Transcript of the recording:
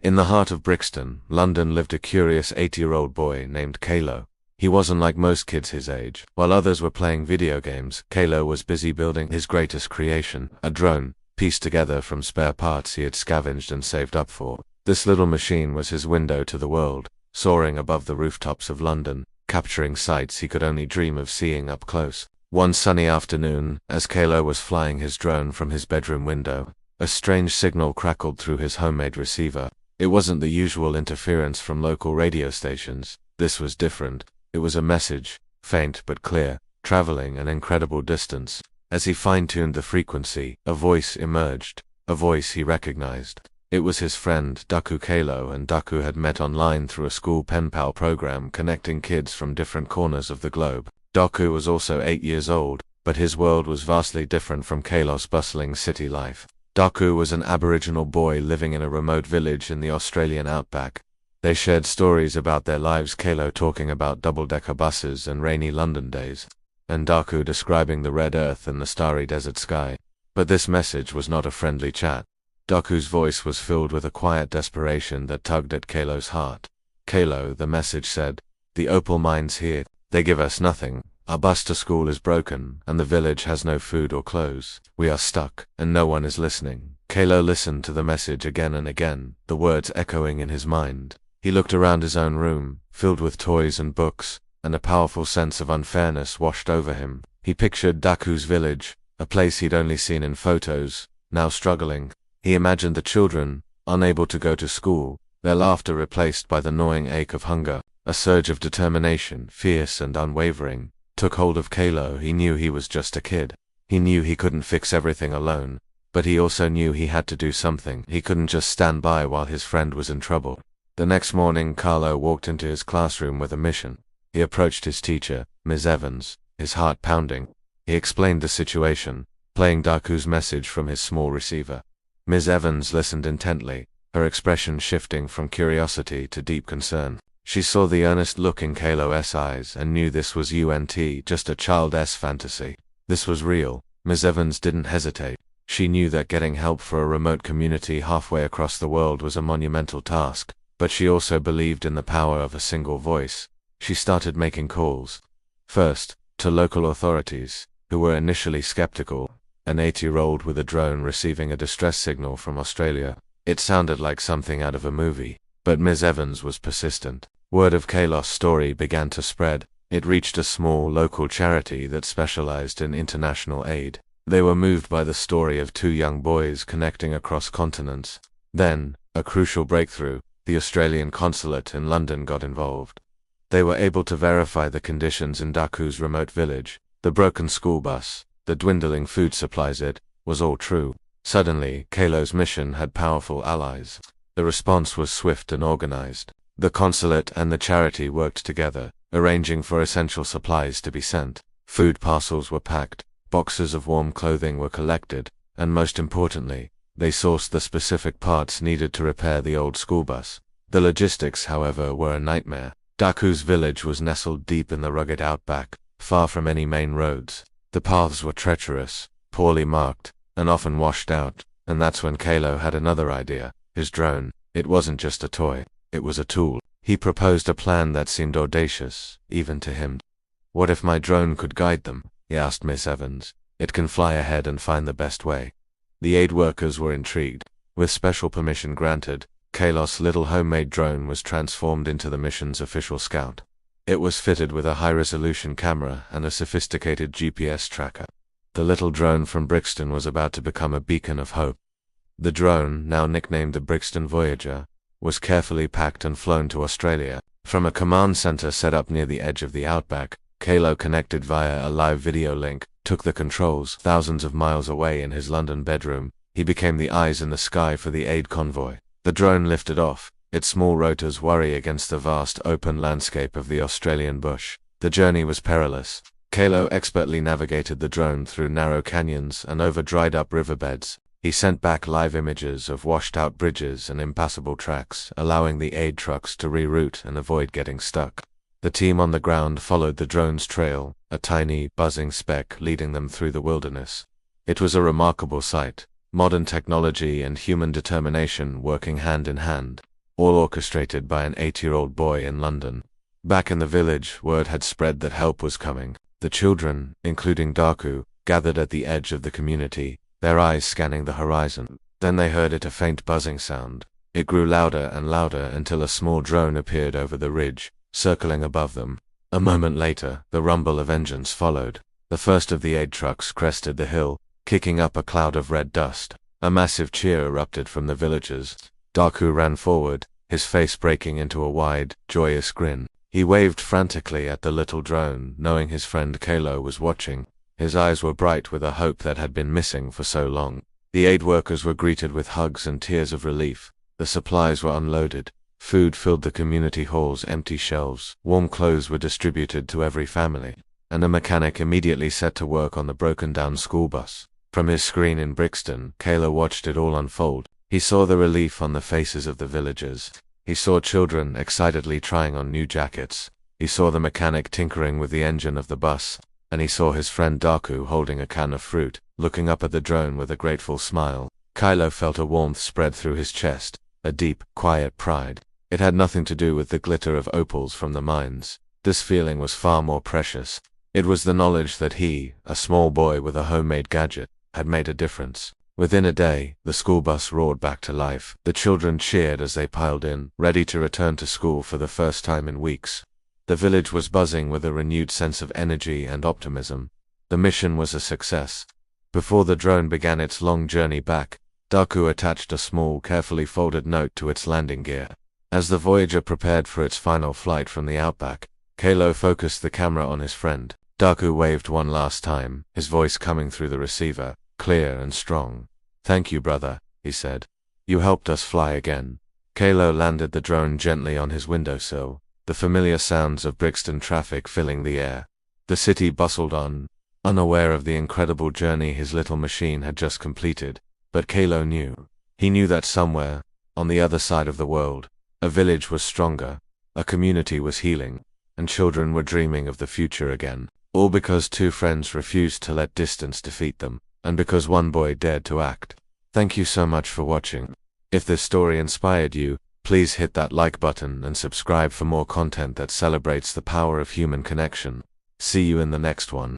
In the heart of Brixton, London, lived a curious 8-year-old boy named Kaloo. He wasn't like most kids his age. While others were playing video games, Kaloo was busy building his greatest creation, a drone, pieced together from spare parts he had scavenged and saved up for. This little machine was his window to the world, soaring above the rooftops of London, capturing sights he could only dream of seeing up close. One sunny afternoon, as Kaloo was flying his drone from his bedroom window, a strange signal crackled through his homemade receiver. It wasn't the usual interference from local radio stations. This was different. It was a message, faint but clear, traveling an incredible distance. As he fine-tuned the frequency, a voice emerged, a voice he recognized. It was his friend, Daku Kaloo, and Daku had met online through a school pen pal program connecting kids from different corners of the globe. Daku was also 8 years old, but his world was vastly different from Kaloo's bustling city life. Daku was an Aboriginal boy living in a remote village in the Australian outback. They shared stories about their lives, Kaloo talking about double-decker buses and rainy London days, and Daku describing the red earth and the starry desert sky. But this message was not a friendly chat. Daku's voice was filled with a quiet desperation that tugged at Kaloo's heart. Kaloo, the message said, the opal mine's here. They give us nothing. Our bus to school is broken, and the village has no food or clothes. We are stuck, and no one is listening. Kaloo listened to the message again and again, the words echoing in his mind. He looked around his own room, filled with toys and books, and a powerful sense of unfairness washed over him. He pictured Daku's village, a place he'd only seen in photos, now struggling. He imagined the children, unable to go to school, their laughter replaced by the gnawing ache of hunger. A surge of determination, fierce and unwavering, took hold of Kaloo. He knew he was just a kid. He knew he couldn't fix everything alone, but he also knew he had to do something. He couldn't just stand by while his friend was in trouble. The next morning, Kaloo walked into his classroom with a mission. He approached his teacher, Ms. Evans, his heart pounding. He explained the situation, playing Daku's message from his small receiver. Ms. Evans listened intently, her expression shifting from curiosity to deep concern. She saw the earnest look in Kaloo's eyes and knew this was just a child's fantasy. This was real. Ms. Evans didn't hesitate. She knew that getting help for a remote community halfway across the world was a monumental task, but she also believed in the power of a single voice. She started making calls. First, to local authorities, who were initially skeptical. An 8-year-old with a drone receiving a distress signal from Australia. It sounded like something out of a movie. But Ms. Evans was persistent. Word of Kaloo's story began to spread. It reached a small local charity that specialized in international aid. They were moved by the story of 2 young boys connecting across continents. Then, a crucial breakthrough, the Australian consulate in London got involved. They were able to verify the conditions in Daku's remote village. The broken school bus, the dwindling food supplies, it was all true. Suddenly, Kaloo's mission had powerful allies. The response was swift and organized. The consulate and the charity worked together, arranging for essential supplies to be sent. Food parcels were packed, boxes of warm clothing were collected, and most importantly, they sourced the specific parts needed to repair the old school bus. The logistics, however, were a nightmare. Daku's village was nestled deep in the rugged outback, far from any main roads. The paths were treacherous, poorly marked, and often washed out, and that's when Kaloo had another idea. His drone. It wasn't just a toy, it was a tool. He proposed a plan that seemed audacious, even to him. What if my drone could guide them? He asked Miss Evans. It can fly ahead and find the best way. The aid workers were intrigued. With special permission granted, Kaloo's little homemade drone was transformed into the mission's official scout. It was fitted with a high-resolution camera and a sophisticated GPS tracker. The little drone from Brixton was about to become a beacon of hope. The drone, now nicknamed the Brixton Voyager, was carefully packed and flown to Australia. From a command center set up near the edge of the outback, Kaloo connected via a live video link, took the controls thousands of miles away in his London bedroom. He became the eyes in the sky for the aid convoy. The drone lifted off, its small rotors worry against the vast open landscape of the Australian bush. The journey was perilous. Kaloo expertly navigated the drone through narrow canyons and over dried-up riverbeds. He sent back live images of washed-out bridges and impassable tracks, allowing the aid trucks to reroute and avoid getting stuck. The team on the ground followed the drone's trail, a tiny, buzzing speck leading them through the wilderness. It was a remarkable sight, modern technology and human determination working hand in hand. all orchestrated by an 8-year-old boy in London. Back in the village, word had spread that help was coming. The children, including Daku, gathered at the edge of the community, their eyes scanning the horizon. Then they heard a faint buzzing sound. It grew louder and louder until a small drone appeared over the ridge, circling above them. A moment later, the rumble of engines followed. The first of the aid trucks crested the hill, kicking up a cloud of red dust. A massive cheer erupted from the villagers. Daku ran forward, his face breaking into a wide, joyous grin. He waved frantically at the little drone, knowing his friend Kaloo was watching. His eyes were bright with a hope that had been missing for so long. The aid workers were greeted with hugs and tears of relief. The supplies were unloaded. Food filled the community hall's empty shelves. Warm clothes were distributed to every family. And a mechanic immediately set to work on the broken-down school bus. From his screen in Brixton, Kaloo watched it all unfold. He saw the relief on the faces of the villagers. He saw children excitedly trying on new jackets. He saw the mechanic tinkering with the engine of the bus. And he saw his friend Daku holding a can of fruit, looking up at the drone with a grateful smile. Kaloo felt a warmth spread through his chest, a deep, quiet pride. It had nothing to do with the glitter of opals from the mines. This feeling was far more precious. It was the knowledge that he, a small boy with a homemade gadget, had made a difference. Within a day, the school bus roared back to life. The children cheered as they piled in, ready to return to school for the first time in weeks. The village was buzzing with a renewed sense of energy and optimism. The mission was a success. Before the drone began its long journey back, Daku attached a small, carefully folded note to its landing gear. As the Voyager prepared for its final flight from the outback, Kaloo focused the camera on his friend. Daku waved one last time, his voice coming through the receiver, clear and strong. "Thank you, brother," he said. "You helped us fly again." Kaloo landed the drone gently on his windowsill, the familiar sounds of Brixton traffic filling the air. The city bustled on, unaware of the incredible journey his little machine had just completed. But Kaloo knew. He knew that somewhere, on the other side of the world, a village was stronger, a community was healing, and children were dreaming of the future again. All because two friends refused to let distance defeat them, and because one boy dared to act. Thank you so much for watching. If this story inspired you, please hit that like button and subscribe for more content that celebrates the power of human connection. See you in the next one.